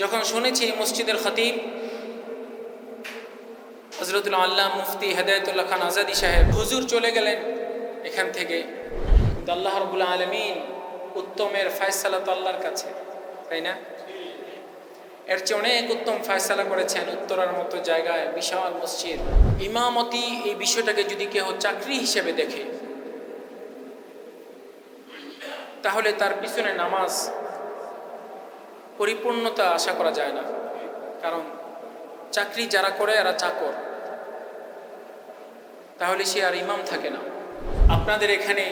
যখন শুনেছি মসজিদের খতিব হযরতুল আল্লামা মুফতি হেদায়েতুল্লাহ খান আজাদী সাহেব হুজুর চলে গেলেন এখান থেকে, কিন্তু আল্লাহ রাব্বুল আলামিন উত্তমের ফয়সালা তো আল্লাহর কাছে, তাই না? এর চেয়ে অনেক উত্তম ফয়সালা করেছেন উত্তরার মতো জায়গায় বিশাল মসজিদ। ইমামতি এই বিষয়টাকে যদি কেউ চাকরি হিসেবে দেখে তাহলে তার পিছনে নামাজ পরিপূর্ণতা আশা করা যায় না। কারণ চাকরি যারা করে এরা চাকর, তাহলে সে আর ইমাম থাকে না। আপনাদের এখানে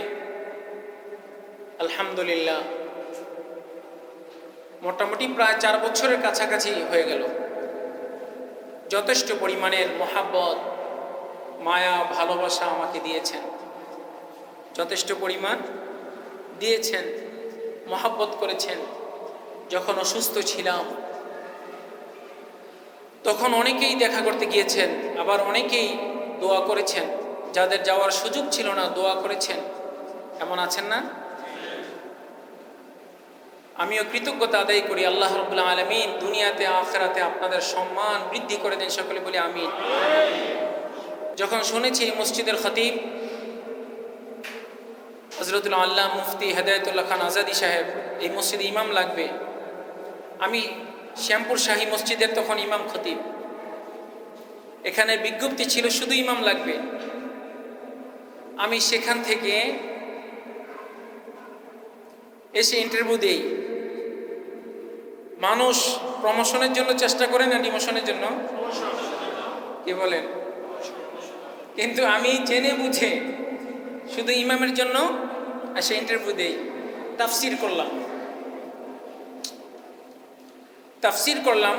আলহামদুলিল্লাহ মোটামুটি প্রায় 4 বছরের কাছাকাছি হয়ে গেল। যথেষ্ট পরিমাণের মহাব্বত, মায়া, ভালোবাসা আমাকে দিয়েছেন, যথেষ্ট পরিমাণ দিয়েছেন, মহাব্বত করেছেন। যখন অসুস্থ ছিলাম তখন অনেকেই দেখা করতে গিয়েছেন, আবার অনেকেই দোয়া করেছেন। যাদের যাওয়ার সুযোগ ছিল না দোয়া করেছেন, এমন আছেন না? আমিও কৃতজ্ঞতা আদায় করি। আল্লাহ রাব্বুল আলামিন দুনিয়াতে আখিরাতে আপনাদের সম্মান বৃদ্ধি করে দেন, সকলে বলি আমিন। যখন শুনেছি মসজিদের খতিব হযরতুল আল্লামা মুফতি হেদায়েতুল্লাহ খান আজাদী সাহেব এই মসজিদে ইমাম লাগবে, আমি শ্যামপুর শাহী মসজিদের তখন ইমাম খতিব, এখানে বিজ্ঞপ্তি ছিল শুধু ইমাম লাগবে। আমি সেখান থেকে এসে ইন্টারভিউ দেই। মানুষ প্রমোশনের জন্য চেষ্টা করে না ডিমোশনের জন্য, কি বলেন? কিন্তু আমি জেনে বুঝে শুধু ইমামের জন্য এসে ইন্টারভিউ দেই। তাফসির করলাম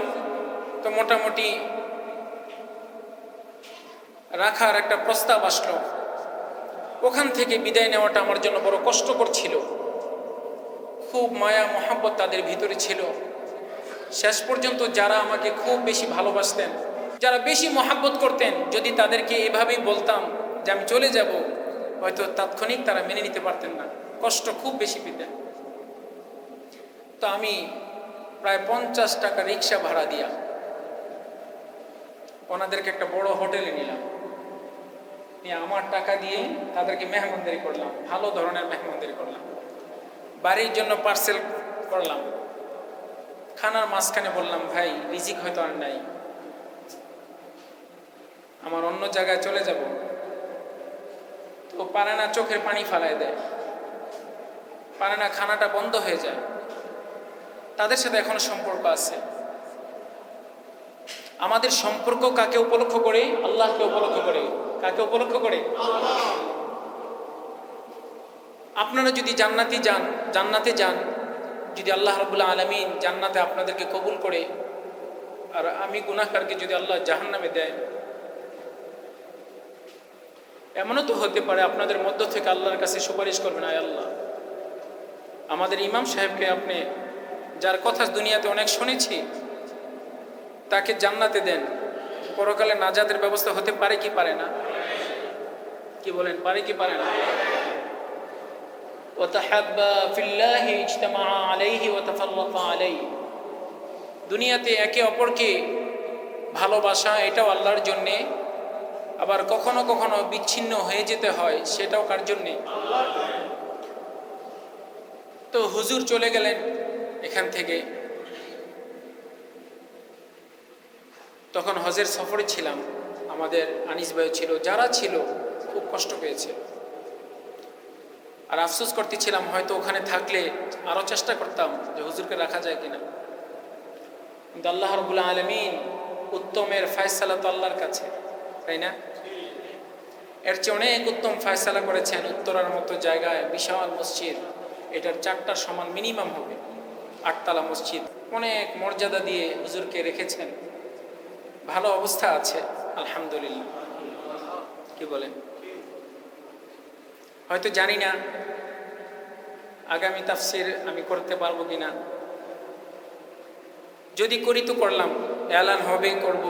তো মোটামুটি রাখার একটা প্রস্তাব আসলো। ওখান থেকে বিদায় নেওয়াটা আমার জন্য বড় কষ্টকর ছিল। খুব মায়া মহাব্বত তাদের ভিতরে ছিল। শেষ পর্যন্ত যারা আমাকে খুব বেশি ভালোবাসতেন, যারা বেশি মহাব্বত করতেন, যদি তাদেরকে এভাবেই বলতাম যে আমি চলে যাব, হয়তো তাৎক্ষণিক তারা মেনে নিতে পারতেন না, কষ্ট খুব বেশি পেতেন। তো আমি প্রায় 50 টাকা রিক্সা ভাড়া দিয়া ওনাদেরকে একটা বড় হোটেলে নিলাম, নিয়ে আমার টাকা দিয়ে তাদেরকে মেহমানদারি করলাম, ভালো ধরনের মেহমানদারি করলাম। বাড়ির জন্য পার্সেল করলাম। খানার মাঝখানে বললাম, ভাই রিজিক হয়তো আর নাই, আমার অন্য জায়গায় চলে যাব। তো পারে না, চোখের পানি ফালায় দেয়, পারে না, খানাটা বন্ধ হয়ে যায়। তাদের সাথে এখনো সম্পর্ক আছে। আমাদের সম্পর্ক কাকে উপলক্ষ করে? আল্লাহকে উপলক্ষ করে। কাকে উপলক্ষ করে? আপনারা যদি জান্নাতে যান, যদি আল্লাহ রাব্বুল আলামিন জান্নাতে আপনাদেরকে কবুল করে, আর আমি গুনাহগারকে যদি আল্লাহ জাহান্নামে দেয়, এমনও তো হতে পারে আপনাদের মধ্য থেকে আল্লাহর কাছে সুপারিশ করবেন, আয় আল্লাহ আমাদের ইমাম সাহেবকে আপনি, যার কথা দুনিয়াতে অনেক শুনেছি, তাকে জান্নাতে দেন। পরকালে নাজাতের ব্যবস্থা হতে পারে কি পারে না? কি বলেন, পারে কি পারে না? ওয়াতাহাব্বা ফিল্লাহি ইজতামা আলাইহি ওয়া তাফাররাকা আলাইহি। দুনিয়াতে একে অপরকে ভালোবাসা, এটাও আল্লাহর জন্যে। আবার কখনো কখনো বিচ্ছিন্ন হয়ে যেতে হয়, সেটাও কার জন্যে? তো হুজুর চলে গেলেন এখান থেকে। তখন হজের সফরে ছিলাম, আমাদের আনিস ভাই ছিল, যারা ছিল খুব কষ্ট পেয়েছে। আর আফসোস করতেছিলাম, হয়তো ওখানে থাকলে আরো চেষ্টা করতাম যে হুজুরকে রাখা যায় কিনা। কিন্তু আল্লাহ রাব্বুল আলামিন উত্তমের ফয়সালা তো আল্লাহর কাছে, তাই না? এর চেয়ে অনেক উত্তম ফয়সালা করেছেন উত্তরার মতো জায়গায় বিশাল মসজিদ, এটার 4টার সমান মিনিমাম হবে, 8 তলা মসজিদ। অনেক মর্যাদা দিয়ে হুজুরকে রেখেছেন, ভালো অবস্থা আছে আলহামদুলিল্লাহ। কি বলেন? হয়তো জানি না আগামী তাফসির আমি করতে পারবো কিনা। যদি করি তো করলাম, এলান হবে, করব।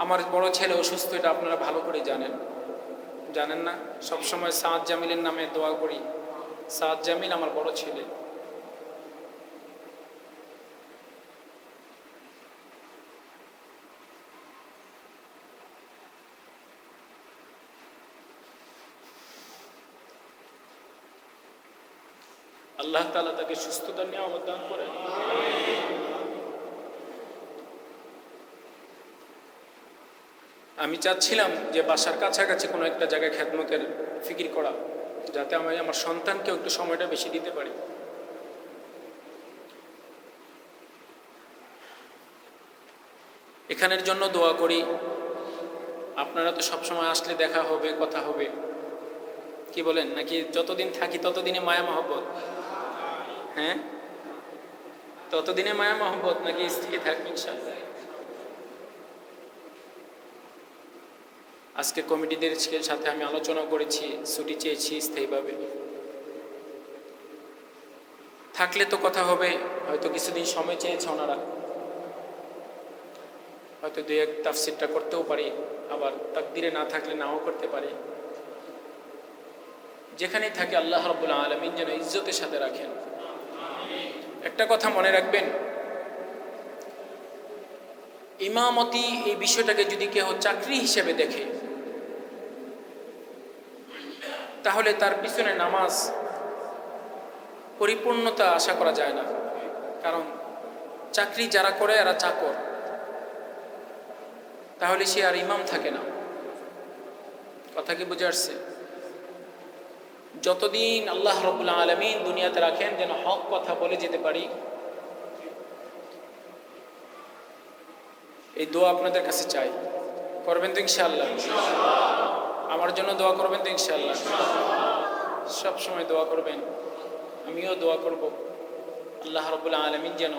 আমার বড় ছেলে অসুস্থ, এটা আপনারা ভালো করে জানেন না? সবসময় সাদ জামিলের নামে দোয়া করি। সাদ জামিল আমার বড় ছেলে, আল্লাহ তাআলা তাকে সুস্থতা নিয়ামত দান করেন। আমি চাচ্ছিলাম যে বাসার কাছাকাছি কোনো একটা জায়গায় খেদমতের ফিকির করা, যাতে আমি আমার সন্তানকেও একটু সময়টা বেশি দিতে পারি। এখানের জন্য দোয়া করি। আপনারা তো সবসময় আসলে দেখা হবে, কথা হবে, কি বলেন? নাকি যতদিন থাকি ততদিনে মায়া মহব্বত? হ্যাঁ, ততদিনে মায়া মহব্বত নাকি স্থির থাকবে ইনশাআল্লাহ? আজকে কমিটিদের সাথে আমি আলোচনা করেছি, ছুটি চেয়েছি স্থায়ীভাবে। থাকলে তো কথা হবে, হয়তো কিছুদিন সময় চেয়েছে ওনারা, হয়তো দুই এক তাফসিরটা করতেও পারি, আবার তাকদিরে না থাকলে নাও করতে পারি। যেখানেই থাকে আল্লাহ রাব্বুল আলামিন যেন ইজ্জতের সাথে রাখেন। একটা কথা মনে রাখবেন, ইমামতি এই বিষয়টাকে যদি কেউ চাকরি হিসেবে দেখে, তাহলে তার পিছনে নামাজ পরিপূর্ণতা আশা করা যায় না। কারণ চাকরি যারা করে এরা চাকর, তাহলে সে আর ইমাম থাকে না। কথা কি বুঝে আসছে? যতদিন আল্লাহ রাব্বুল আলামিন দুনিয়াতে রাখেন, যেন হক কথা বলে যেতে পারি, এই দোয়া আপনাদের কাছে চাই। করবেন তো ইনশাআল্লাহ? আমার জন্য দোয়া করবেন তো ইনশাআল্লাহ? সব সময় দোয়া করবেন, আমিও দোয়া করব আল্লাহ রাব্বুল আলামিন যেন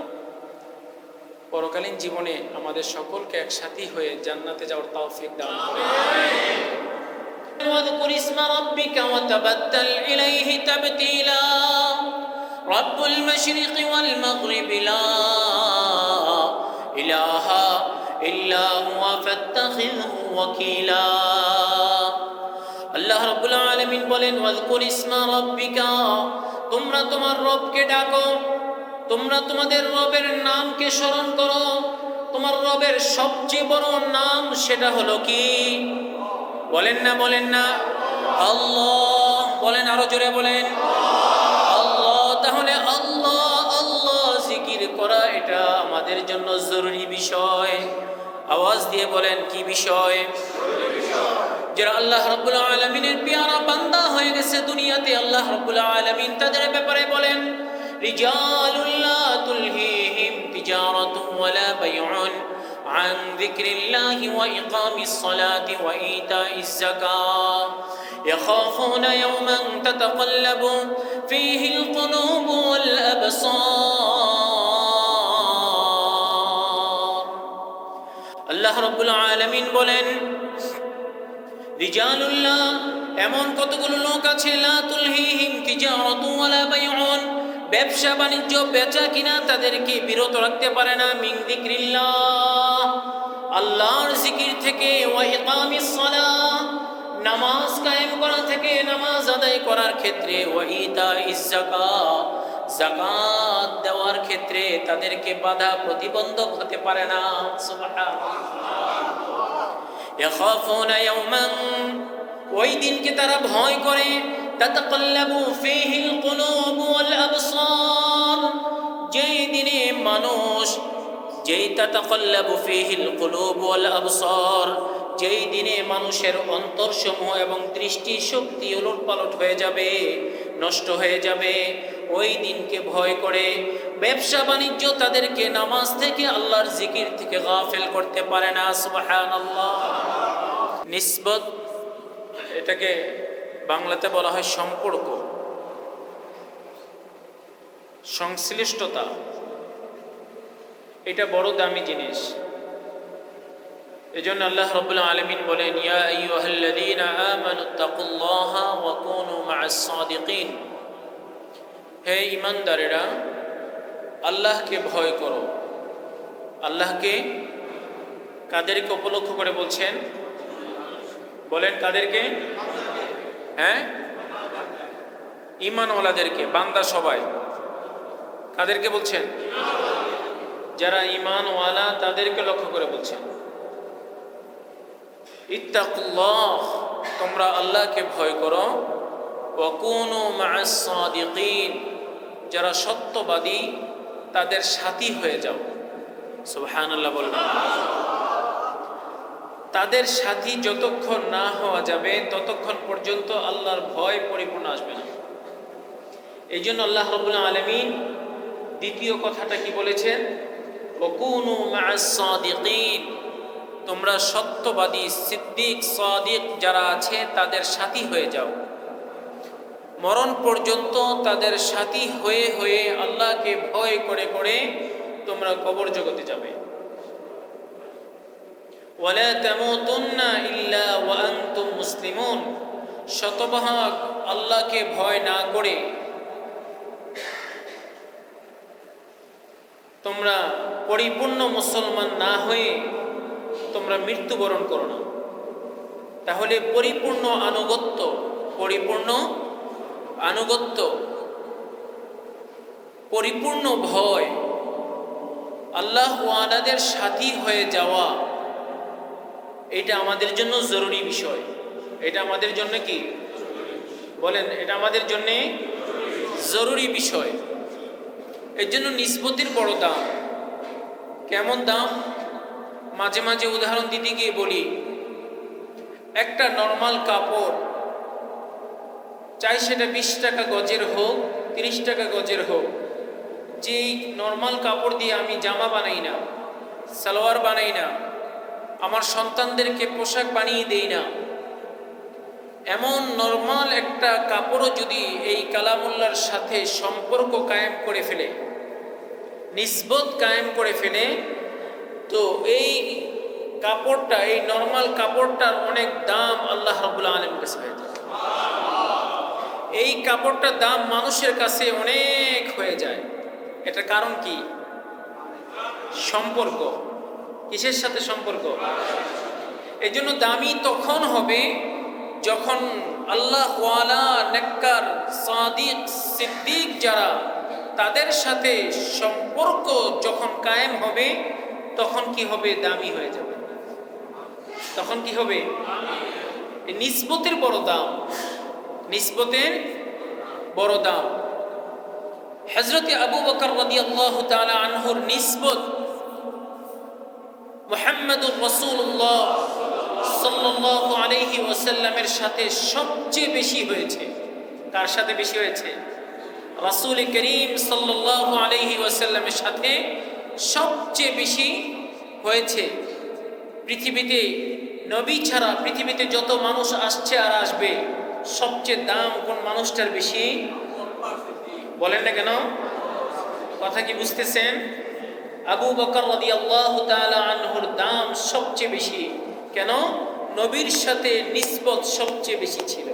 পরকালীন জীবনে আমাদের সকলকে একসাথে হয়ে জান্নাতে যাওয়ার তৌফিক দান করেন। واذكر اسم ربك وتبتل إليه تبتيلا رب المشرق والمغرب لا إله إلا هو فاتخذه وكيلا। আল্লাহ রাব্বুল আলামিন বলেন, ওয়াজকুর ইসমা রাব্বিকা, তোমরা তোমার রবকে ডাকো, তোমরা তোমাদের রবের নামকে স্মরণ করো। তোমার রবের সবচেয়ে বড় নাম সেটা হলো কি? বলেন না, বলেন না? আল্লাহ। বলেন, আরো জোরে বলেন, আল্লাহ। তাহলে আল্লাহ আল্লাহ জিকির করা এটা আমাদের জন্য জরুরি বিষয়। আওয়াজ দিয়ে বলেন, কি বিষয়? যারা আল্লাহ রাব্বুল আলামিনের পেয়ারা বান্দা হয়ে গেছে দুনিয়াতে, আল্লাহ রাব্বুল আলামিন তাদের ব্যাপারে বলেন, রিজালুল লা তুলহিহিম তিজারাতুন ওয়ালা বাইউন عن ذكر الله وإقام الصلاة وإيتاء الزكاة يخافون يوما تتقلب فيه القلوب والأبصار। আল্লাহ রাব্বুল আলামিন বলেন, রিজালুল্লাহ, এমন কতগুলো লোক আছে, লা তুলহিহিম তিজারাতুন ওয়ালা বাইউন, ব্যবসা বাণিজ্য বেচা কিনা তাদেরকে বিরত রাখতে পারে না, মিন যিকরিল্লাহ, আল্লাহর জিকির থেকে, ওয়া ইকামিস সালাহ, নামাজ কায়েম করা থেকে, নামাজ আদায় করার ক্ষেত্রে, ওয়া ইতাইজ যাকাত, যাকাত দেওয়ার ক্ষেত্রে তাদেরকে বাধা প্রতিবন্ধক হতে পারে না। সুবহানাল্লাহ। ইয়াখাফুনা ইয়াওমান, ওই দিনকে তারা ভয় করে, তাতাকাল্লাবু ফীহিল কুলুব ওয়াল আবসার, যেই দিনে মানুষ, যেই তাতাকাল্লাবু ফীহিল কুলুব ওয়াল আবসার, যেই দিনে মানুষের অন্তরসমূহ এবং দৃষ্টি শক্তি উলটপালট হয়ে যাবে, নষ্ট হয়ে যাবে, ওই দিনকে ভয় করে ব্যবসা বাণিজ্য তাদেরকে নামাজ থেকে, আল্লাহর জিকির থেকে গাফেল করতে পারে না। সুবহানাল্লাহ। নিসবত, এটাকে বাংলাতে বলা হয় সম্পর্ক, সংশ্লিষ্টতা। এটা বড় দামি জিনিস। এজন্য আল্লাহ রাব্বুল আলামিন বলেন, ইয়া আইয়ুহাল্লাযীনা আমানুত্তাকুল্লাহা ওয়া কুনু মা'আস সাদিকিন, হে ঈমানদারেরা, আল্লাহকে ভয় করো। আল্লাহকে কাদেরকে উপলক্ষ করে বলছেন? বলেন, কাদেরকে? হ্যাঁ, ঈমানওয়ালাদেরকে, বান্দা সবাই। কাদেরকে বলছেন? যারা ঈমানওয়ালা তাদেরকে লক্ষ্য করে বলছেন, ইত্তাকুল্লাহ, তোমরা আল্লাহকে ভয় করো, ওয়া কুনু মা'আস সাদিকিন, যারা সত্যবাদী তাদের সাথী হয়ে যাও। সুবহানাল্লাহ বলবেন। তাদের সাথী যতক্ষণ না হওয়া যাবে ততক্ষণ পর্যন্ত আল্লাহর ভয় পরিপূর্ণ আসবে না। এই জন্য আল্লাহ রাব্বুল আলামিন দ্বিতীয় কথাটা কি বলেছেন? ওয়াকুনু মা'আস সাদিকিন, তোমরা সত্যবাদী, সিদ্দিক, সাদিক যারা আছে তাদের সাথী হয়ে যাও। মরণ পর্যন্ত তাদের সাথী হয়ে হয়ে আল্লাহকে ভয় করে করে তোমরা কবর জগতে যাবে। ওয়ালা তামুতুন্না ইল্লা ওয়া আনতুম মুসলিমুন, শতভাগ আল্লাহকে ভয় না করে তোমরা পরিপূর্ণ মুসলমান না হয়ে তোমরা মৃত্যুবরণ করো না। তাহলে পরিপূর্ণ আনুগত্য, পরিপূর্ণ ভয়, আল্লাহ ওয়ালাদের সাথী হয়ে যাওয়া, এটা আমাদের জন্য জরুরি বিষয়। এটা আমাদের জন্য কি বলেন? এটা আমাদের জন্য জরুরি বিষয়। এর জন্য নিসবতের বড় দাম। কেমন দাম? মাঝে মাঝে উদাহরণ দিতে গিয়ে বলি, একটা নর্মাল কাপড়, চাই সেটা 20 টাকা গজের হোক, 30 টাকা গজের হোক, যেই নর্মাল কাপড় দিয়ে আমি জামা বানাই না, সালোয়ার বানাই না, আমার সন্তানদেরকে পোশাক বানিয়ে দেই না, এমন নর্মাল একটা কাপড়ও যদি এই কালামুল্লাহর সাথে সম্পর্ক কায়েম করে ফেলে, নিসবত কায়েম করে ফেলে, তো এই কাপড়টা, এই নর্মাল কাপড়টার অনেক দাম আল্লাহ রাব্বুল আলামিনের কাছে হয়ে যায়। এই কাপড়টার দাম মানুষের কাছে অনেক হয়ে যায়। এটার কারণ কি? সম্পর্ক। কিসের সাথে সম্পর্ক? এই জন্য দামি তখন হবে যখন আল্লাহ ওয়ালা, নেককার, সাদিক, সিদ্দিক যারা, তাদের সাথে সম্পর্ক যখন কায়েম হবে তখন কি হবে? দামি হয়ে যাবে। তখন কি হবে? নিসবতের বড় দাম, নিসবতের বড় দাম। হযরতে আবু বকর রাদিয়াল্লাহু তাআলা আনহুর নিসবত মুহাম্মদুর রাসূলুল্লাহ সাল্লাল্লাহু আলাইহি ওয়াসাল্লামের সাথে সবচেয়ে বেশি হয়েছে। কার সাথে বেশি হয়েছে? রাসূল করিম সাল্লাল্লাহু আলাইহি ওয়াসাল্লামের সাথে সবচেয়ে বেশি হয়েছে। পৃথিবীতে নবী ছাড়া পৃথিবীতে যত মানুষ আসছে আর আসবে, সবচেয়ে দাম কোন মানুষটার বেশি? বলেন না কেন? কথা কি বুঝতেছেন? আবু বকর রাদিয়াল্লাহু তাআলা আনহুর দাম সবচেয়ে বেশি। কেন? নবীর সাথে নিসবত সবচেয়ে বেশি ছিল,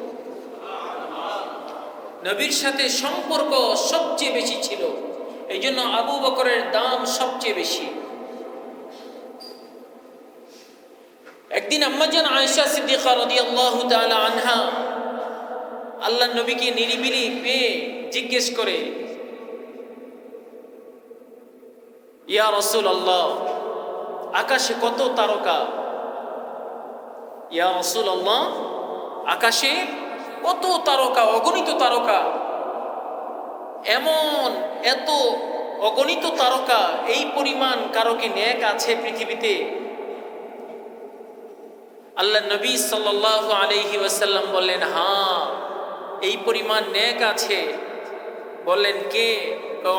নবীর সাথে সম্পর্ক সবচেয়ে বেশি ছিল। এই জন্য আবু বকরের দাম সবচেয়ে বেশি। একদিন আম্মাজান আয়েশা সিদ্দিকা রাদিয়াল্লাহু তাআলা আনহা আল্লাহর নবীকে নিরিবিলি পেয়ে জিজ্ঞেস করে, ইয়া রাসূলুল্লাহ, আকাশে কত তারকা? ইয়া রাসূলুল্লাহ, আকাশে কত তারকা, অগণিত তারকা, এমন এত অগণিত তারকা, এই পরিমাণ কারো কি নেক আছে পৃথিবীতে? আল্লাহ নবী সাল্লাল্লাহু আলাইহি ওয়াসাল্লাম বললেন, হ্যাঁ, এই পরিমাণ নেক আছে। বললেন কে?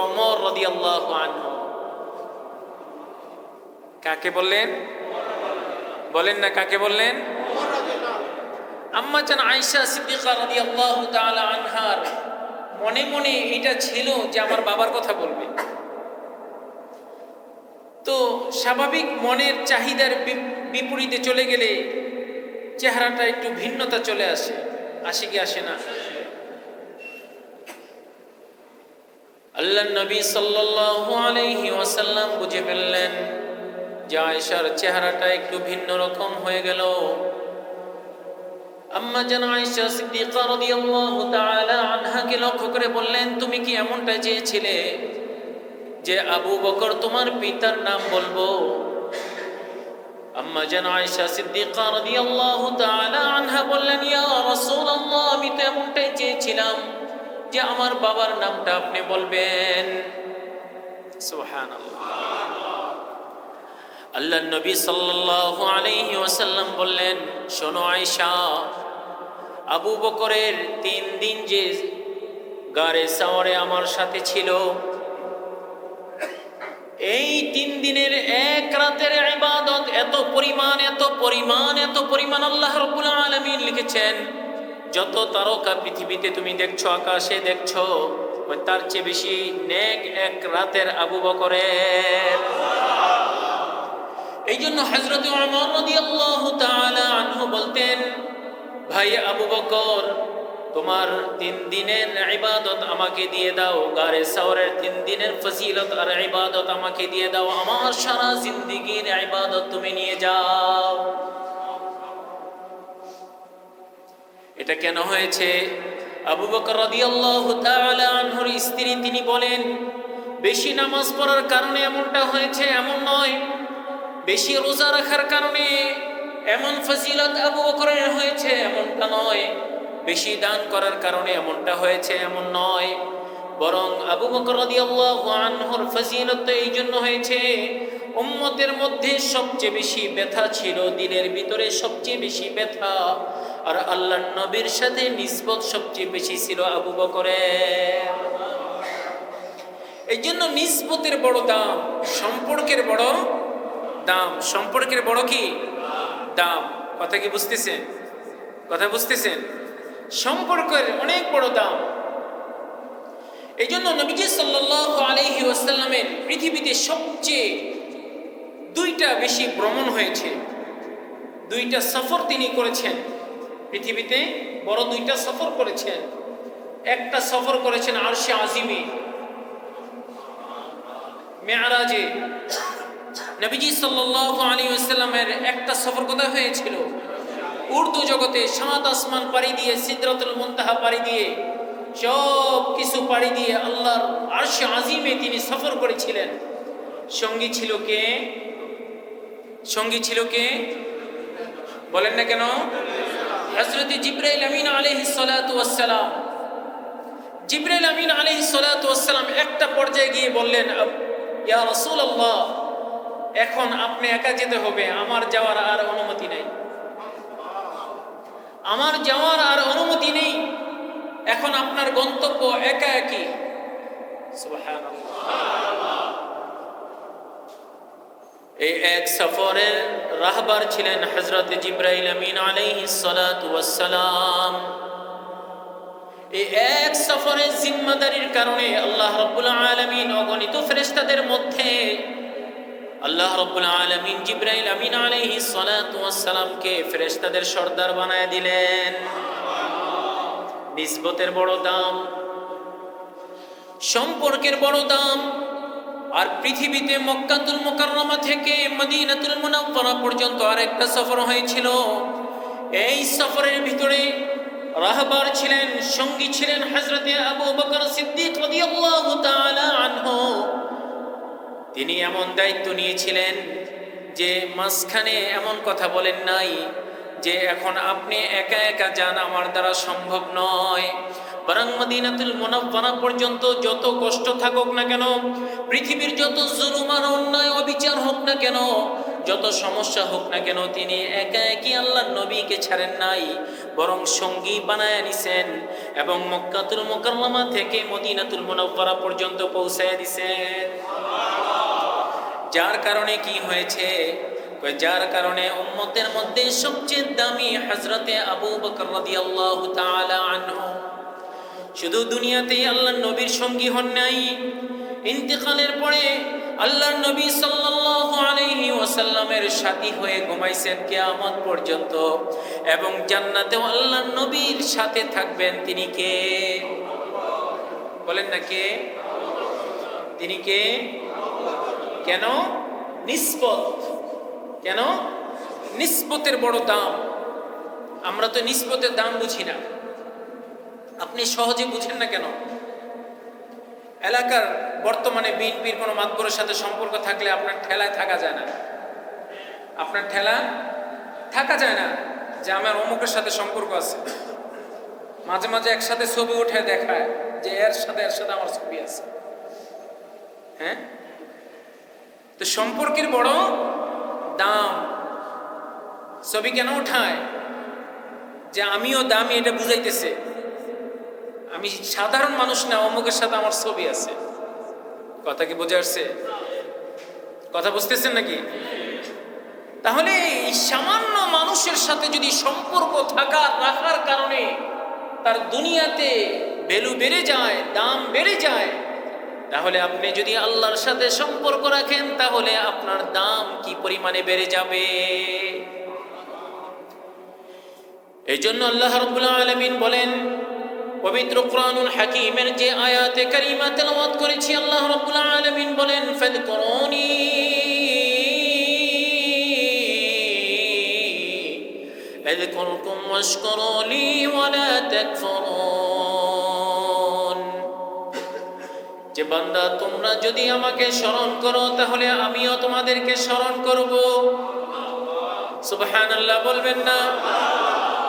ওমর রাদিয়াল্লাহু আনহু। কাকে বললেন? বলেন না কাকে বললেন? আম্মা জান আয়েশা সিদ্দিকা রাদিয়াল্লাহু তাআলা আনহার মনে মনে এটা ছিল যে আমার বাবার কথা বলবে। তো স্বাভাবিক মনের চাহিদার বিপরীতে চলে গেলে চেহারাটা একটু ভিন্নতা চলে আসে। আসে কি আসে না? আল্লাহ নবী সাল্লাল্লাহু আলাইহি ওয়াসাল্লাম বুঝে ফেললেন যে আয়েশার চেহারাটা একটু ভিন্ন রকম হয়ে গেল। আম্মা জান আয়েশা সিদ্দিকা রাদিয়াল্লাহু তাআলা আনহাকে লক্ষ্য করে বললেন, তুমি কি এমনটা চেয়েছিলে যে আবু বকর তোমার পিতার নাম বলবো? আম্মা জান আয়েশা সিদ্দিকা রাদিয়াল্লাহু তাআলা আনহা বললেন, ইয়া রাসূলুল্লাহ, আমি তো এমনটাই চেয়েছিলাম যে আমার বাবার নামটা আপনি বলবেন। সুবহানাল্লাহ। আল্লাহর নবী সাল্লাল্লাহু আলাইহি ওয়াসাল্লাম বললেন, শোনো আয়েশা, আবু বকরের 3 দিন যে গারে সাওয়ারে আমার সাথে ছিল, এই 3 দিনের এক রাতের ইবাদত এত পরিমাণ আল্লাহ রাব্বুল আলামিন লিখেছেন, যত তারকা পৃথিবীতে তুমি দেখছো, আকাশে দেখছো, তার চেয়ে বেশি নেক এক রাতের আবু বকরের। এই জন্য হযরত ওমর রাদিয়াল্লাহু তাআলা আনহু বলতেন, ভাই আবু বকর, তোমার 3 দিনের ইবাদত আমাকে দিয়ে দাও, গারে সাওরের 3 দিনের ফজিলত আর ইবাদত আমাকে দিয়ে দাও, আমার সারা জিন্দেগীর ইবাদত তুমি নিয়ে যাও। এটা কেন হয়েছে? আবু বকর রাদিয়াল্লাহু তাআলা আনহুর স্ত্রী তিনি বলেন, বেশি নামাজ পড়ার কারণে এমনটা হয়েছে এমন নয়, বেশি রোজা রাখার কারণে এমন ফজিলত আবু বকরের হয়েছে এমনটা নয়, বেশি দান করার কারণে এমনটা হয়েছে এমন নয়, বরং আবু বকর রাদিয়াল্লাহু আনহুর ফজিলত এই জন্য হয়েছে, উম্মতের মধ্যে সবচেয়ে বেশি ব্যথা ছিল, দিলের ভিতরে সবচেয়ে বেশি ব্যথা, আর আল্লাহর নবীর সাথে নিসবত সবচেয়ে বেশি ছিল আবু বকরের। এই জন্য নিসবতের বড় দাম, সম্পর্কের বড় দাম, সম্পর্কের বড় কি দাম। কথা কি বুঝতেছেন? কথা বুঝতেছেন? সম্পর্কের অনেক বড় দাম। এই জন্য নবীজি সাল্লাল্লাহু আলাইহি ওয়াসাল্লামের পৃথিবীতে সবচেয়ে 2টা বেশি ভ্রমণ হয়েছে, 2টা সফর তিনি করেছেন, পৃথিবীতে বড় 2টা সফর করেছেন। একটা সফর করেছেন আরশে আজিমে, মেরাজে। নবীজি সাল্লাল্লাহু আলাইহি ওয়াসাল্লামের একটা সফর কোথায় হয়েছিল? উর্দু জগতে 7 আসমান পাড়ি দিয়ে, সিদরাতুল মুনতাহা পাড়ি দিয়ে, সব কিছু পাড়ি দিয়ে আল্লাহর আরশে আজিমে তিনি সফর করেছিলেন। সঙ্গী ছিল কে? সঙ্গী ছিল কে? বলেন না কেন? হযরত জিবরাইল আমিন আলাইহিস সালাতু ওয়াস সালাম। জিবরাইল আমিন আলাইহিস সালাতু ওয়াস সালাম একটা পর্যায়ে গিয়ে বললেন, ইয়া রাসূলুল্লাহ, এখন আপনি একা যেতে হবে, আমার যাওয়ার আর অনুমতি নেই, আমার যাওয়ার আর অনুমতি নেই, এখন আপনার গন্তব্য একা একই। সুবহানাল্লাহ। এই এক সফরের রাহবার ছিলেন হযরত জিবরাইল আমিন আলাইহিস সালাতু ওয়াস সালাম। এই এক সফরের জিম্মাদারির কারণে আল্লাহ রাব্বুল আলামিন অগণিত ফেরেশতাদের মধ্যে আল্লাহ রাব্বুল আলামিন জিবরাইল আমিন আলাইহিস সালাতু ওয়াস সালামকে ফেরেশতাদের সর্দার বানায় দিলেন। নিসবতের বড় দাম, সম্পর্কের বড় দাম। আর পৃথিবীতে মক্কাতুল মুকাররমা থেকে মদিনাতুল মুনাওয়ারা পর্যন্ত আরেকটা সফর হয়েছিল। এই সফরের ভিতরে রাহবার ছিলেন, সঙ্গী ছিলেন হযরতে আবু বকর সিদ্দিক রাদিয়াল্লাহু তাআলা আনহু। তিনি এমন দায়িত্ব নিয়েছিলেন যে মাঝখানে এমন কথা বলেন নাই যে এখন আপনি একা একা যান, আমার দ্বারা সম্ভব নয়, বরং মদিনাতুল মুনাওয়ারা পর্যন্ত যত কষ্ট থাকুক না কেন, পৃথিবীর যত জুলুম আর অন্যায় অবিচার হোক না কেন, যত সমস্যা হোক না কেন, তিনি একা একই আল্লাহর নবীকে ছাড়েন নাই, বরং সঙ্গী বানায় নিছেন এবং মক্কাতুল মুকাররমা থেকে মদিনাতুল মুনাওয়ারা পর্যন্ত পৌঁছায় দিছেন। যার কারণে কি হয়েছে? যার কারণে উম্মতের মধ্যে সবচেয়ে দামি হযরতে আবু বকর রাদিয়াল্লাহু তাআলা আনহু শুধু দুনিয়াতেই আল্লাহর নবীর সঙ্গী হন নাই, ইন্তেকালের পরে আল্লাহর নবী সাল্লাল্লাহু আলাইহি ওয়াসাল্লামের সাথী হয়ে ঘুমাইছেন কিয়ামত পর্যন্ত, এবং জান্নাতেও আল্লাহর নবীর সাথে থাকবেন। তিনি কে? বলেন না কে? তিনি কে? কেন? নিসবত। কেন? নিসবতের বড় দাম। আমরা তো নিসবতের দাম বুঝি না। আপনি সহজে বুঝেন না কেন? এলাকার বর্তমানে বিএনপির কোনো মাতবরের সাথে সম্পর্ক থাকলে আপনার ঠেলায় থাকা যায় না, আপনার ঠেলা থাকা যায় না যে আমার অমুকের সাথে সম্পর্ক আছে। মাঝে মাঝে একসাথে ছবি উঠে দেখায়, যে এর সাথে আমার ছবি আছে। হ্যাঁ, তো সম্পর্কের বড় দাম। ছবি কেন উঠায়? যে আমিও দামি, এটা বুঝাইতেছে আমি সাধারণ মানুষ না, অমুকের সাথে আমার ছবি আছে। কথা কি বোঝা আসছে? কথা বুঝতেছেন নাকি? তাহলে এই সামান্য মানুষের সাথে যদি সম্পর্ক রাখার কারণে তার দুনিয়াতে ভ্যালু বেড়ে যায়, দাম বেড়ে যায়, তাহলে আপনি যদি আল্লাহর সাথে সম্পর্ক রাখেন তাহলে আপনার দাম কি পরিমাণে বেড়ে যাবে। এই জন্য আল্লাহ রাব্বুল আলামিন বলেন, পবিত্র কুরআনুল হাকীমের যে আয়াতে কারিমা তেলাওয়াত করেছি, আল্লাহ রাব্বুল আলামিন বলেন, ফাযকুরুনি আযকুরকুম ওয়াশকুরু লি ওয়া লা তাকফুরুন। যে বান্দা, তোমরা যদি আমাকে স্মরণ করো তাহলে আমিও তোমাদেরকে স্মরণ করব। সুবহানাল্লাহ বলবেন না?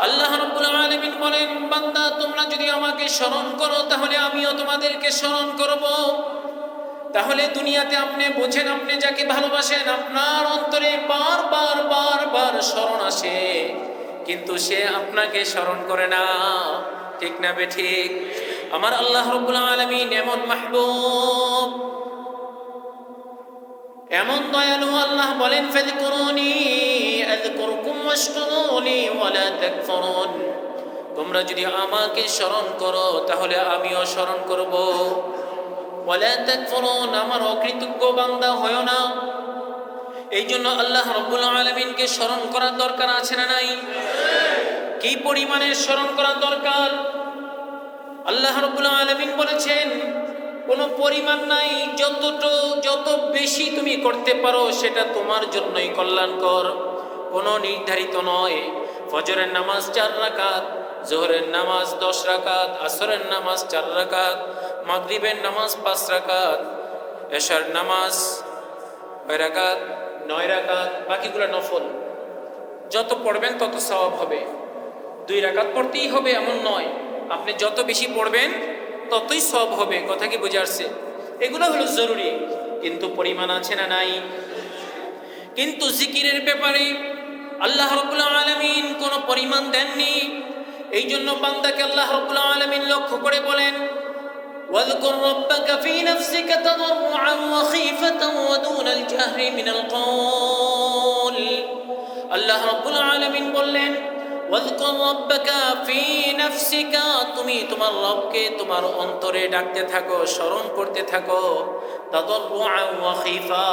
আল্লাহ রাব্বুল আলামিন বলেন, বান্দা তোমরা যদি আমাকে স্মরণ করো তাহলে আমিও তোমাদেরকে স্মরণ করব। তাহলে দুনিয়াতে আপনি বোঝেন, আপনি যাকে ভালোবাসেন আপনার অন্তরে বারবার বারবার স্মরণ আসে, কিন্তু সে আপনাকে স্মরণ করে না। ঠিক না বেঠিক? আমার আল্লাহ রাব্বুল আলামিন এমন মাহবুব, এমন দয়ালু আল্লাহ বলেন, ফাযকুরুনি আযকুরকুম ওয়াশকুরু লি ওয়া লা তাকফুরুন। তোমরা যদি আমাকে স্মরণ করো তাহলে আমিও স্মরণ করব। ওয়া লা তাকফুরুন, আমার অকৃতজ্ঞ বান্দা হয় না। এই জন্য আল্লাহ রাব্বুল আলামিনকে স্মরণ করার দরকার আছে না নাই? কি পরিমাণে স্মরণ করা দরকার? আল্লাহ রাব্বুল আলামিন বলেছেন, কোনো পরিমাণ নাই, যত বেশি তুমি করতে পারো সেটা তোমার জন্যই কল্যাণকর, কোনো নির্ধারিত নয়। ফজরের নামাজ 4 রাকাত, জোহরের নামাজ 10 রাকাত, আসরের নামাজ 4 রাকাত, মাগরিবের নামাজ 5 রাকাত, এশার নামাজ 6 রাকাত, 9 রাকাত, বাকিগুলো নফল। যত পড়বেন তত সওয়াব হবে। 2 রাকাত পড়তেই হবে এমন নয়, আপনি যত বেশি পড়বেন ততই সওয়াব হবে। কথা কি বুঝে আসছে? এগুলো হলো জরুরি, কিন্তু পরিমাণ আছে না নাই? কিন্তু জিকিরের ব্যাপারে আল্লাহ রাব্বুল আলামিন কোনো পরিমাণ দেননি। এই জন্য বান্দাকে আল্লাহ রাব্বুল আলামিন লক্ষ্য করে বলেন, ওয়াযকুর রাব্বাকা ফী নাফসিকা তাদাররুআন ওয়া খীফাতান ওয়া দুনাল জাহরি মিনাল কওল। আল্লাহ রাব্বুল আলামিন বললেন, ওয়াযকুর রাব্বাকা ফী নাফসিকা, তুমি তোমার রবকে তোমার অন্তরে ডাকতে থাকো, স্মরণ করতে থাকো। তাদাররুআন ওয়া খীফা,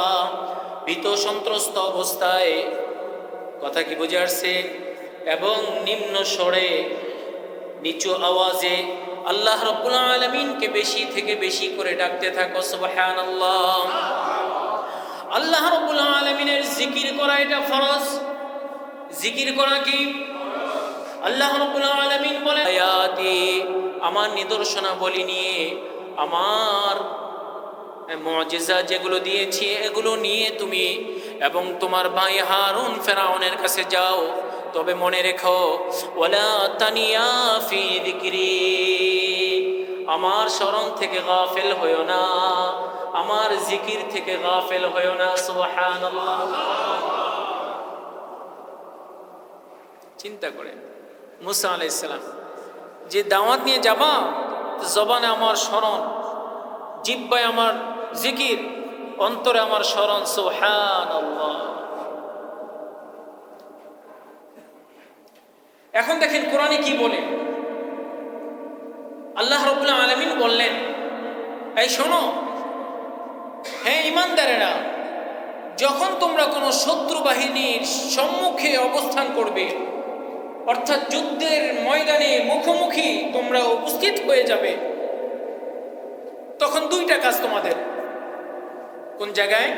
ভীত সন্ত্রস্ত অবস্থায়। কথা কি বুঝে আসছে? এবং নিম্ন স্বরে, নিচু আওয়াজে আল্লাহ রাব্বুল আলামিনকে বেশি থেকে বেশি করে ডাকতে থাকো। সুবহানাল্লাহ। আল্লাহ রাব্বুল আলামিনের জিকির করা এটা ফরজ। জিকির করা কি? আল্লাহ রাব্বুল আলামিন বলেন, আয়াতি, আমার নিদর্শনাবলী নিয়ে, আমার মুজিজা যেগুলো দিয়েছি এগুলো নিয়ে তুমি এবং তোমার ভাই হারুন ফেরাউনের কাছে যাও। তবে মনে রেখো, ওয়ালা তানিয়া ফি যিকরি, আমার স্মরণ থেকে গাফেল হইও না, আমার জিকির থেকে গাফেল হইও না। সুবহানাল্লাহ। চিন্তা করেন, মুসা আলাইহিস সালাম যে দাওয়াত নিয়ে যাবা, জবানে আমার স্মরণ, জিহ্বায় আমার জিকির, অন্তরে আমার স্মরণ। সুবহানাল্লাহ। এখন দেখেন কোরআনে কি বলে। আল্লাহ রাব্বুল আলামিন বললেন, এই শোনো, হে ঈমানদারেরা, যখন তোমরা কোনো শত্রু বাহিনীর সম্মুখে অবস্থান করবে, অর্থাৎ যুদ্ধের ময়দানে মুখোমুখি তোমরা উপস্থিত হয়ে যাবে, তখন 2টা কাজ তোমাদের। কোন জায়গায়?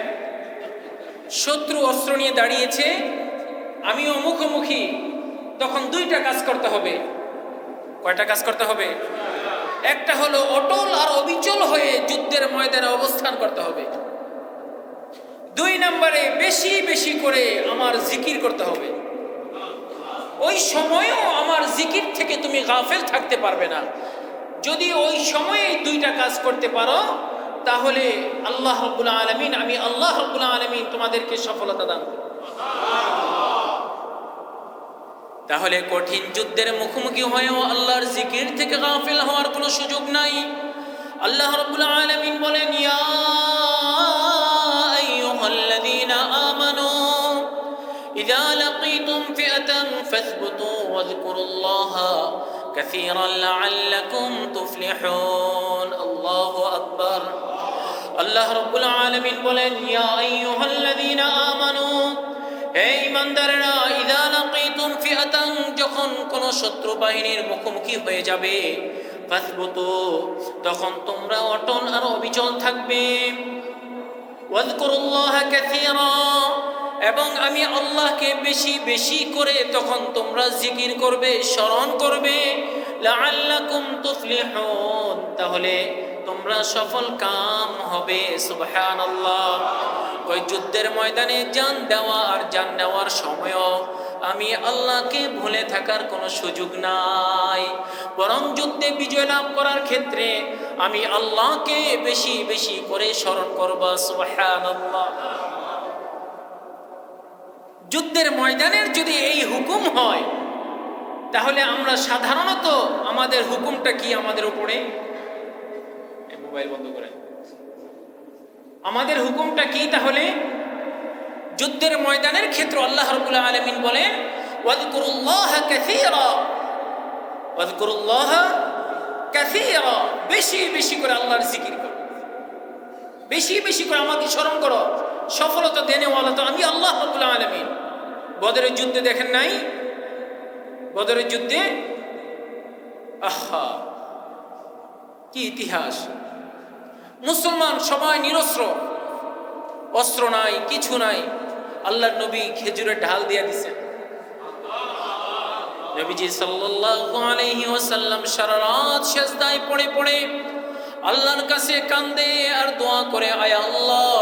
শত্রু অস্ত্র নিয়ে দাঁড়িয়েছে, আমিও মুখোমুখি, তখন 2টা কাজ করতে হবে। কয়টা কাজ করতে হবে? একটা হলো অটল আর অবিচল হয়ে যুদ্ধের ময়দানে অবস্থান করতে হবে। 2 নম্বরে বেশি বেশি করে আমার জিকির করতে হবে। ওই সময়ও আমার জিকির থেকে তুমি গাফেল থাকতে পারবে না। যদি ওই সময়ে দুইটা কাজ করতে পারো তাহলে আল্লাহ রাব্বুল আলামিন, আমি আল্লাহ রাব্বুল আলামিন তোমাদেরকে সফলতা দান করব। তাহলে কঠিন যুদ্ধের মুখোমুখি হয়েও আল্লাহর জিকির থেকে গাফিল হওয়ার কোনো সুযোগ নাই। আল্লাহ রাব্বুল আলামিন বলেন, ইয়া আইয়ুহাল্লাযীনা আমানু ইযা লাকীতুম ফিআতান ফাসবুতু ওয়াযকুরুল্লাহা কাসীরান লাআল্লাকুম তুফলিহুন। আল্লাহু আকবার। আল্লাহ রাব্বুল আলামিন বলেন, ইয়া আইয়ুহাল্লাযীনা আমানু, হে ঈমানদাররা, ইযা লাকীতুম ফিআতান, যখন কোন শত্রু বাহিনীর মুখোমুখি হয়ে যাবে, ফাসবুতু, তখন তোমরা অটল আর অবিচল থাকবে, ওয়াযকুরুল্লাহা কাসীরা, এবং আমি আল্লাহকে বেশি বেশি করে তখন তোমরা জিকির করবে, স্মরণ করবে, লাআল্লাকুম তুফলিহুন, তাহলে তোমরা সফল কাম হবে। সুবহানাল্লাহ। ওই যুদ্ধের ময়দানে জান দেওয়া আর জান নেওয়ার সময়ও আমি আল্লাহকে ভুলে থাকার কোনো সুযোগ নাই, বরং যুদ্ধে বিজয় লাভ করার ক্ষেত্রে আমি আল্লাহকে বেশি বেশি করে স্মরণ করব। সুবহানাল্লাহ। যুদ্ধের ময়দানের যদি এই হুকুম হয়, তাহলে আমরা সাধারণত আমাদের হুকুমটা কি আমাদের উপরে? মোবাইল বন্ধ করেন। আমাদের হুকুমটা কি তাহলে? যুদ্ধের ময়দানের ক্ষেত্রে আল্লাহ রাব্বুল আলামিন বলেন, ওয়াযকুরুল্লাহা কাসীরা, ওয়াযকুরুল্লাহা কাসীরা, বেশি বেশি করে আল্লাহর জিকির করো, বেশি বেশি করে আমাকে স্মরণ করো। সফলতা দেনেওয়ালা তো আমি আল্লাহ রাব্বুল আলামিন। বদরের যুদ্ধে দেখেন নাই? বদরের যুদ্ধে আহা কি ইতিহাস! মুসলমান সবাই নিরস্ত্র, অস্ত্র নাই, কিছু নাই। আল্লাহর নবী খেজুরের ঢাল দিয়ে দিছেন। নবীজি সাল্লাল্লাহু আলাইহি ওয়াসাল্লাম সারা রাত সিজদায় পড়ে পড়ে আল্লাহর কাছে কান্দে আর দোয়া করে, আয় আল্লাহ,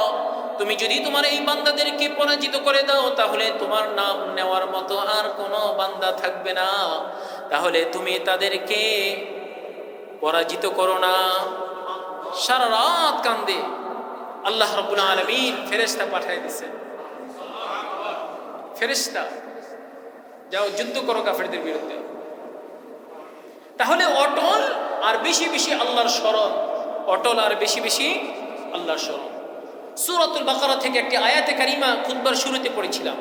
তুমি যদি তোমার এই বান্দাদেরকে পরাজিত করে দাও, তাহলে তোমার নাম নেওয়ার মতো আর কোনো বান্দা থাকবে না, তাহলে তুমি তাদেরকে পরাজিত করো না। সারা রাত কান্দে। আল্লাহ রাব্বুল আলামিন ফেরেশতা পাঠিয়ে দিয়েছেন, ফেরেশতা, যাও যুদ্ধ করো কাফেরদের বিরুদ্ধে। তাহলে অটল আর বেশি বেশি আল্লাহর স্মরণ, অটল আর বেশি বেশি আল্লাহর স্মরণ। সূরাতুল বাকারা থেকে একটি আয়াতে কারিমা খুতবার শুরুতে পড়েছিলাম,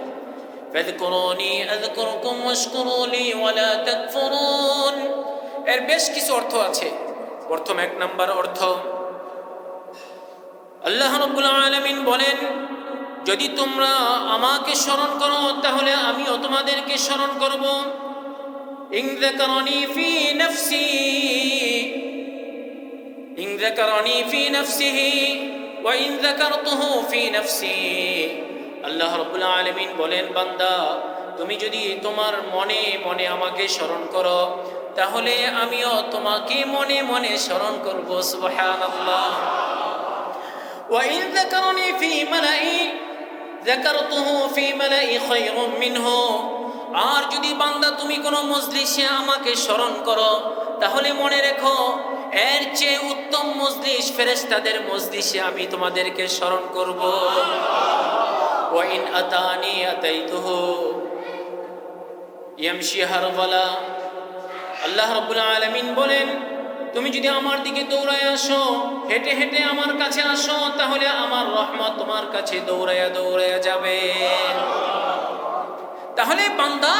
ফাযকুরুনি আযকুরকুম ওয়াশকুরুলি ওয়ালা তাকফুরুন। এর বেশ কিছু অর্থ আছে। প্রথম এক নাম্বার অর্থ, আল্লাহ রাব্বুল আলামিন বলেন, যদি তোমরা আমাকে স্মরণ করো তাহলে আমিও তোমাদেরকে স্মরণ করব। ইন যাকারানি ফি নাফসি, ইন যাকারানি ফি নাফসিহি ওয়া ইন যাকারতুহু ফি নাফসি। আল্লাহ রাব্বুল আলামিন বলেন, বান্দা, তুমি যদি তোমার মনে মনে আমাকে স্মরণ করো, তাহলে আমিও তোমাকে মনে মনে স্মরণ করব। সুবহানাল্লাহ। ওয়া ইন যাকারানি ফি মালাই যাকারতুহু ফি মালাই খায়রুম মিনহু। আর যদি বান্দা তুমি কোনো মজলিসে আমাকে স্মরণ করো, তাহলে মনে রেখো এর চেয়ে উত্তম মজলিস ফেরেশতাদের মজলিসে আমি তোমাদেরকে স্মরণ করব। ওয়া ইন আতানি আতাইতুহু ইয়ামশি হারওয়ালা। আল্লাহ রাব্বুল আলামিন বলেন, তুমি যদি আমার দিকে দৌড়ায় আসো, হেঁটে হেঁটে আমার কাছে আসো, তাহলে আমার রহমত তোমার কাছে দৌড়ায়া দৌড়ায়া যাবে। তাহলে বান্দা,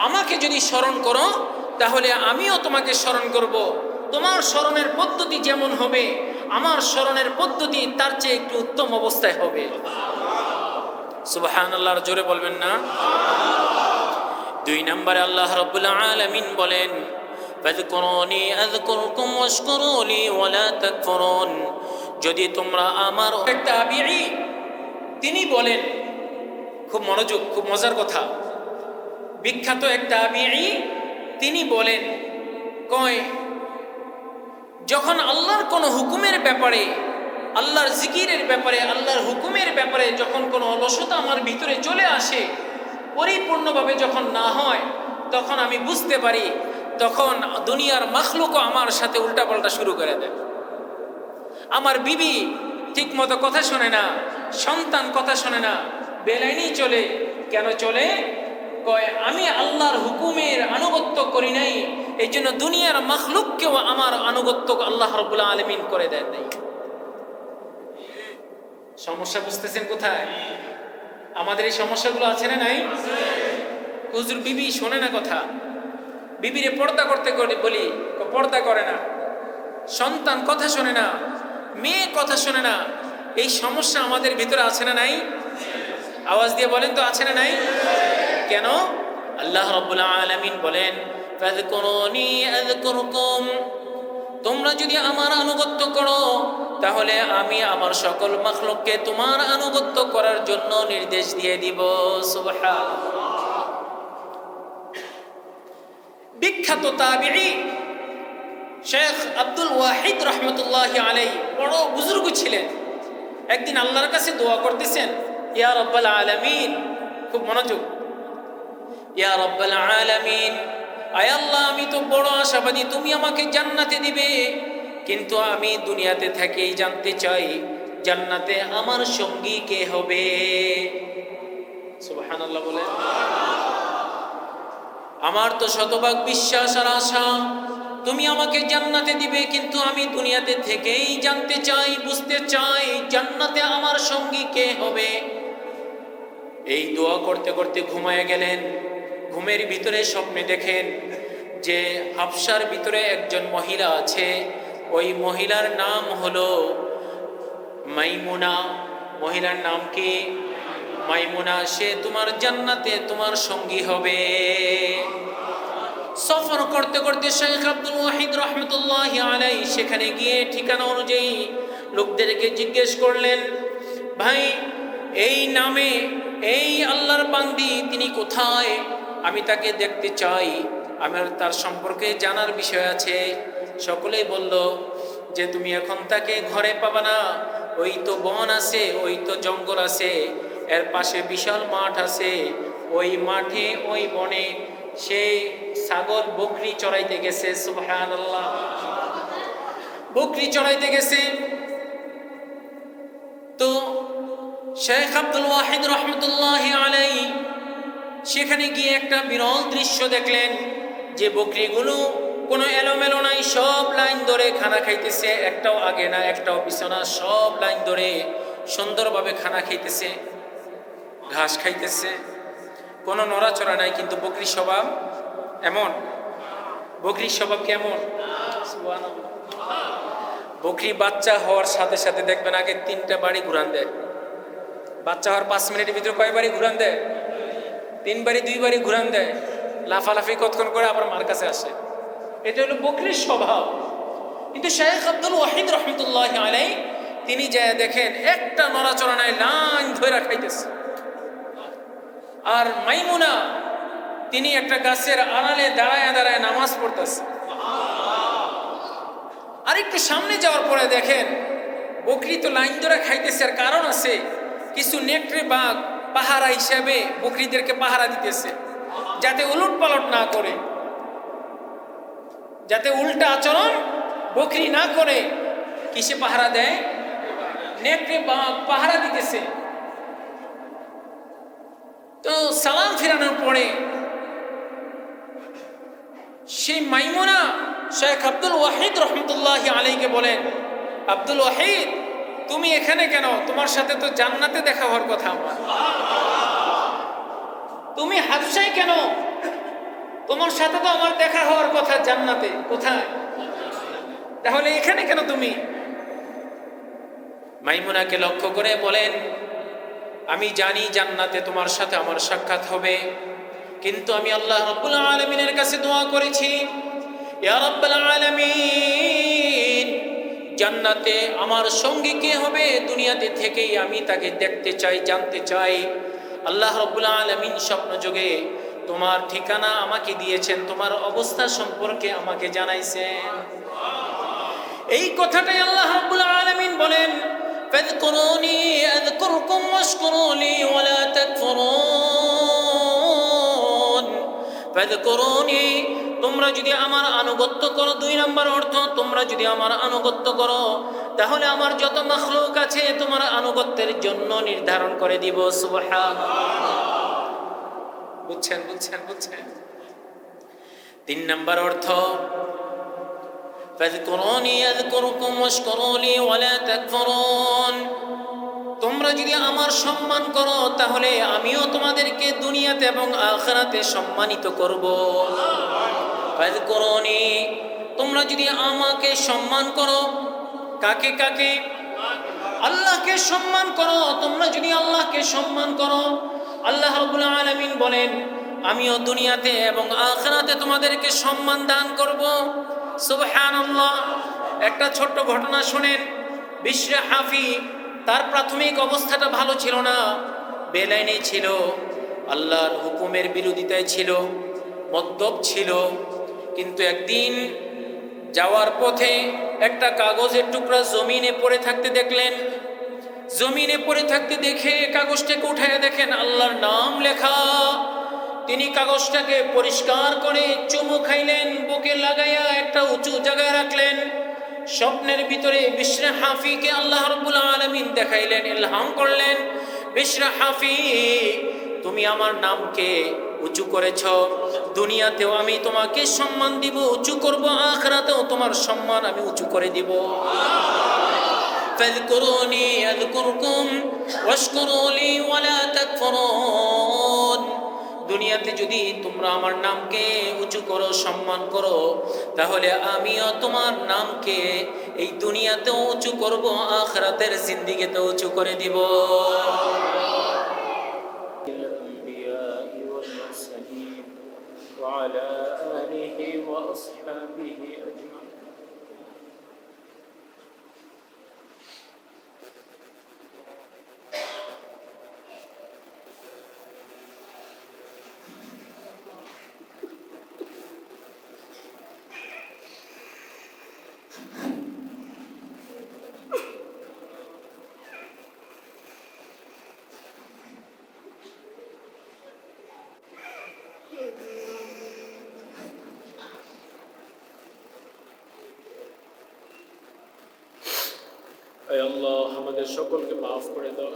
আমাকে যদি স্মরণ করো, তাহলে আমিও তোমাকে স্মরণ করব। তোমার স্মরণের পদ্ধতি যেমন হবে, আমার স্মরণের পদ্ধতি তার চেয়ে একটু উত্তম অবস্থায় হবে। সুবহানাল্লাহ, জোরে বলবেন না? দুই নম্বরে আল্লাহ রাব্বুল আলামিন বলেন, ফাযকুরুনি আযকুরকুম ওয়াশকুরুলি ওয়ালা তাকফুরুন। যদি তোমরা আমার একটা তাবিঈ, তিনি বলেন, খুব মনোযোগ, খুব মজার কথা, বিখ্যাত এক তাবিঈ, তিনি বলেন, কয়, যখন আল্লাহর কোনো হুকুমের ব্যাপারে, আল্লাহর জিকিরের ব্যাপারে, আল্লাহর হুকুমের ব্যাপারে যখন কোনো অলসতা আমার ভিতরে চলে আসে, পরিপূর্ণভাবে যখন না হয়, তখন আমি বুঝতে পারি তখন দুনিয়ার মাখলুকও আমার সাথে উল্টাপাল্টা শুরু করে দেয়। আমার বিবি ঠিক মতো কথা শোনে না, সন্তান কথা শোনে না, বেলাইনই চলে। কেন চলে? কয় আমি আল্লাহর হুকুমের আনুগত্য করি নাই, এই জন্য দুনিয়ার মাখলুককেও আমার আনুগত্য আল্লাহ রাব্বুল আলামিন করে দেয় নাই। সমস্যা বুঝতেছেন কোথায়? আমাদের এই সমস্যাগুলো আছে না নাই? হুজুর বিবি শোনে না কথা, বিবিরে পর্দা করতে বলি, পর্দা করে না, সন্তান কথা শোনে না, মেয়ে কথা শোনে না। এই সমস্যা আমাদের ভিতরে আছে না নাই? আওয়াজ দিয়ে বলেন তো, আছে না নাই? কেন? আল্লাহ রাব্বুল আলামিন বলেন, ফাযকুরুনি আযকুরকুম, তোমরা যদি আমার আনুগত্য করো তাহলে আমি আমার সকল মাখলুককে তোমার আনুগত্য করার জন্য নির্দেশ দিয়ে দিব। সুবহানাল্লাহ। বিখ্যাত তাবিঈ শেখ আব্দুল ওয়াহিদ রাহমাতুল্লাহি আলাইহি বড় বুজুর্গ ছিলেন। একদিন আল্লাহর কাছে দোয়া করতেছেন, ইয়া রাব্বাল আলামিন, খুব মনোযোগ, ইয়া রাব্বাল আলামিন, আয় আল্লাহ, আমি তো বড় আশাবাদী তুমি আমাকে জান্নাতে দিবে, কিন্তু আমি দুনিয়াতে থেকেই জানতে চাই জান্নাতে আমার সঙ্গী কে হবে। সুবহানাল্লাহ বলে। আমার তো শতভাগ বিশ্বাস আর আশা তুমি আমাকে জান্নাতে দিবে, কিন্তু আমি দুনিয়াতে থেকেই জানতে চাই, বুঝতে চাই জান্নাতে আমার সঙ্গী কে হবে। এই দোয়া করতে করতে ঘুমায় গেলেন। ঘুমের ভিতরে স্বপ্নে দেখেন যে হাফসার ভিতরে একজন মহিলা আছে, ওই মহিলার নাম হলো মাইমুনা। মহিলার নাম কি? মাইমুনা। সে তোমার জান্নাতে তোমার সঙ্গী হবে। সফর করতে করতে শেখ আব্দুল ওয়াহিদ রাহমাতুল্লাহি আলাইহি সেখানে গিয়ে ঠিকানা অনুযায়ী লোকদেরকে জিজ্ঞেস করলেন, ভাই এই নামে এই আল্লাহর বান্দি তিনি কোথায়? আমি তাকে দেখতে চাই, আমার তার সম্পর্কে জানার বিষয় আছে। সকলেই বলল যে তুমি এখন তাকে ঘরে পাবা না, ওই তো বন আছে, ওই তো জঙ্গল আছে, এর পাশে বিশাল মাঠ আছে, ওই মাঠে ওই বনে সে ছাগল বকরি চড়াইতে গেছে। সুবহানাল্লাহ। বকরি চড়াইতে গেছে। তো শেখ আব্দুল ওয়াহিদ রাহমাতুল্লাহি আলাইহি সেখানে গিয়ে একটা বিরল দৃশ্য দেখলেন যে বকরিগুলো কোনো এলোমেলো নাই, সব লাইন ধরে খানা খাইতেছে, একটাও আগে না একটাও পিছনা, সব লাইন ধরে সুন্দরভাবে খানা খাইতেছে, ঘাস খাইতেছে, কোনো নড়াচড়া নাই। কিন্তু বকরির স্বভাব এমন। বকরির স্বভাব কেমন? বকরি বাচ্চা হওয়ার সাথে সাথে দেখবেন আগে 3টা বাড়ি ঘুরান দেয়। বাচ্চা হওয়ার 5 মিনিটের ভিতরে কয় বাড়ি ঘুরান দেয়? 3 বাড়ি 2 বাড়ি ঘুরান দেয়। লাফালাফি কতক্ষণ করে আবার মার কাছে আসে। এটা হলো বকরির স্বভাব। কিন্তু শেখ আব্দুল ওয়াহিদ রাহমাতুল্লাহি আলাইহি তিনি যায় দেখেন একটা নড়াচড়া নাই, লাইন ধরে খাইতেছে। আর মাইমুনা তিনি একটা গাছের আড়ালে দাঁড়ায় দাঁড়ায় নামাজ পড়তেছে। আর একটু সামনে যাওয়ার পরে দেখেন বকরি তো লাইন ধরে খাইতেছে, আর কারণ আছে, কিছু নেকড়ে বাঘ পাহারা হিসাবে বকরিদেরকে পাহারা দিতেছে, যাতে উলট পালট না করে, যাতে উল্টা আচরণ বকরি না করে। কিসে পাহারা দেয়? নেকড়ে বাঘ পাহারা দিতেছে। তো সালাম ফিরানোর পরে সেই মাইমুনা শেখ আব্দুল ওয়াহিদ রাহমাতুল্লাহি আলাইহিকে বলেন, আব্দুল ওয়াহিদ তুমি এখানে কেন? তোমার সাথে তো জান্নাতে দেখা হওয়ার কথা আমার। তুমি হাফসায় কেন? তোমার সাথে তো আমার দেখা হওয়ার কথা জান্নাতে। কোথায়? তাহলে এখানে কেন তুমি? মাইমুনাকে লক্ষ্য করে বলেন, আমি জানি জান্নাতে তোমার সাথে আমার সাক্ষাৎ হবে, কিন্তু আমি আল্লাহ রাব্বুল আলামিনের কাছে দোয়া করেছি, ইয়া রাব্বুল আলামিন, জান্নাতে আমার সঙ্গী কে হবে দুনিয়াতে থেকেই আমি তাকে দেখতে চাই, জানতে চাই। আল্লাহ রাব্বুল আলামিন স্বপ্ন যোগে তোমার ঠিকানা আমাকে দিয়েছেন, তোমার অবস্থা সম্পর্কে আমাকে জানাইছেন। এই কথাটাই আল্লাহ রাব্বুল আলামিন বলেন, ফাযকুরুনি আযকুরকুম ওয়াশকুরু লি ওয়া লা তাকফুরুন। ফাযকুরুনি তোমরা যদি আমার আনুগত্য করো, 2 নম্বর অর্থ, তোমরা যদি আমার আনুগত্য করো তাহলে আমার যত মাখলুক আছে তোমার আনুগত্যের জন্য নির্ধারণ করে দিব। সুবহানাল্লাহ। বুঝছেন বুঝছেন বুঝছেন? 3 নম্বর অর্থ, ফাযকুরুনি আযকুরকুম ওয়াশকুরু লি ওয়ালা তাকফুরুন। তোমরা যদি আমার সম্মান করো তাহলে আমিও তোমাদেরকে দুনিয়াতে এবং আখিরাতে সম্মানিত করব। ফাযকুরুনি, তোমরা যদি আমাকে সম্মান করো, কাকে কাকে? আল্লাহকে সম্মান করো। তোমরা যদি আল্লাহকে সম্মান করো, আল্লাহ রাব্বুল আলামিন বলেন আমিও দুনিয়াতে এবং আখিরাতে তোমাদেরকে সম্মান দান করব। সুবহানাল্লাহ। একটা ছোট্ট ঘটনা শুনেন। বিশর হাফি, তার প্রাথমিক অবস্থাটা ভালো ছিল না, বেলাইনে ছিল, আল্লাহর হুকুমের বিরোধিতায় ছিল, মদ্যপ ছিল। কিন্তু একদিন যাওয়ার পথে একটা কাগজের টুকরা জমিনে পড়ে থাকতে দেখলেন। জমিনে পড়ে থাকতে দেখে কাগজটাকে উঠায় দেখেন আল্লাহর নাম লেখা। তিনি কাগজটাকে পরিষ্কার করে চুমু খাইলেন, বুকে লাগাইয়া একটা উঁচু জায়গায় রাখলেন। স্বপ্নের ভিতরে বিশর হাফিকে আল্লাহ রাব্বুল আলামিন দেখাইলেন, ইলহাম করলেন, বিশর হাফি, তুমি আমার নামকে উঁচু করেছ, দুনিয়াতেও আমি তোমাকে সম্মান দিব, উঁচু করব, আখিরাতেও তোমার সম্মান আমি উঁচু করে দিব। ফাযকুরুনি আযকুরকুম ওয়াশকুরু লি ওয়ালা তাকফুরুন। দুনিয়াতে যদি তোমরা আমার নামকে উঁচু করো, সম্মান করো, তাহলে আমিও তোমার নামকে এই দুনিয়াতেও উঁচু করব, আখিরাতের জিন্দেগিতেও উঁচু করে দিব। وعلى آله وأصحابه أجمعين. আয় আল্লাহ, আমাদের সকলকে মাফ করে দাও।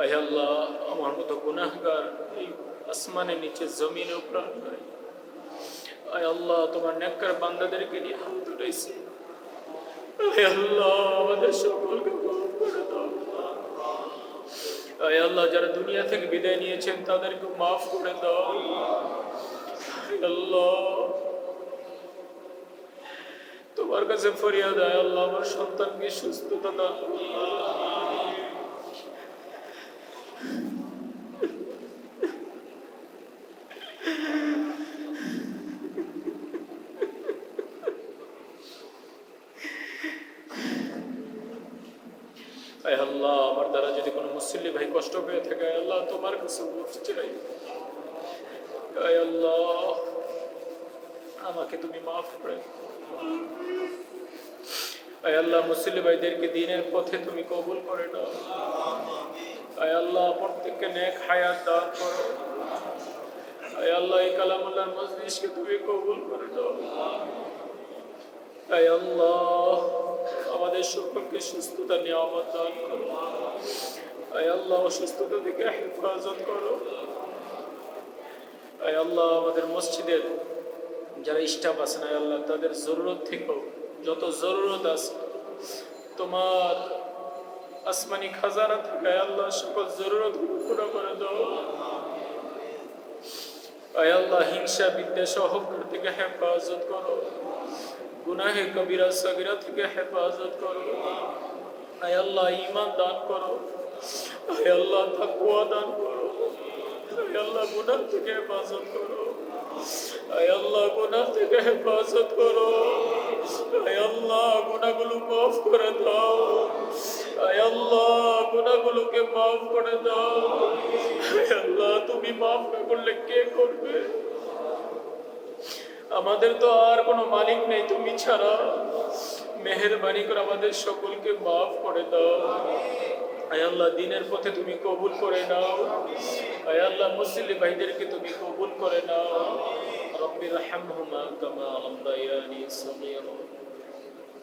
আয় আল্লাহ, আমার মতো গুনাহগার এই আসমানের নিচে জমিনে প্রাণ নাই। আয় আল্লাহ, তোমার নেককার বান্দাদেরকে নিয়ে হাত উঠাইছি। আয় আল্লাহ, আমাদের সকলকে মাফ করে দাও। আয় আল্লাহ, যারা দুনিয়া থেকে বিদায় নিয়েছেন তাদেরকে মাফ করে দাও। আয় আল্লাহ, তোমার কাছে ফরিয়াদ, আয় আল্লাহ, আমার সন্তানকে সুস্থতা দাও। আয় আল্লাহ, আমার দ্বারা যদি কোনো মুসল্লি ভাই কষ্ট পেয়ে থাকে, আয় আল্লাহ, তোমার কাছে মাফ চাই। আয় আল্লাহ, আমাকে তুমি মাফ করে। আয় আল্লাহ, মুসলিম ভাইদেরকে দ্বীনের পথে তুমি কবুল করে নাও। আয় আল্লাহ, প্রত্যেককে নেক হায়াত দান করো। আয় আল্লাহ, এই কালামুল্লাহর মজলিসকে তুমি কবুল করে নাও। আয় আল্লাহ, আমাদের সকলকে সুস্থতা নিয়ামত দান করো। আয় আল্লাহ, অসুস্থতা থেকে হেফাজত করো। আয় আল্লাহ, আমাদের মসজিদের যারা স্টাফ আছেন, আয় আল্লাহ, তাদের জরুরত থেকেও যত জরুরত আছে তোমার আসমানি খাজানা থেকে, আয় আল্লাহ, সকল জরুরত পুরো করে দাও। আয় আল্লাহ, হিংসা বিদ্বেষ অহংকার থেকে হেফাজত করো। গুনাহে কবিরা সগীরা থেকে হেফাজত করো। আয় আল্লাহ, ঈমান দান করো। আয় আল্লাহ, তাকওয়া দান করো। আয় আল্লাহ, গুনাহ থেকে হেফাজত করো। আয় আল্লাহ, গুনাহ থেকে হেফাজত করো। আয় আল্লাহ, গুনাহগুলো মাফ করে দাও। আয় আল্লাহ, গুনাহগুলোকে মাফ করে দাও। আয় আল্লাহ, তুমি মাফ না করলে কে করবে? আমাদের তো আর কোনো মালিক নেই তুমি ছাড়া। মেহেরবানি করে আমাদের সকলকে মাফ করে দাও। আয় আল্লাহ, দ্বীনের পথে তুমি কবুল করে নাও। আয় আল্লাহ, মুসলিম ভাইদেরকে তুমি কবুল করে নাও। رب ارحمهما كما ربياني صغيرا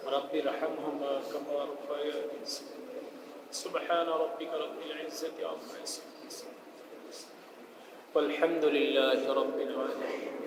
رب ارحمهما كما ربياني صغيرا سبحان ربك رب العزة عما يصفون والحمد لله رب العالمين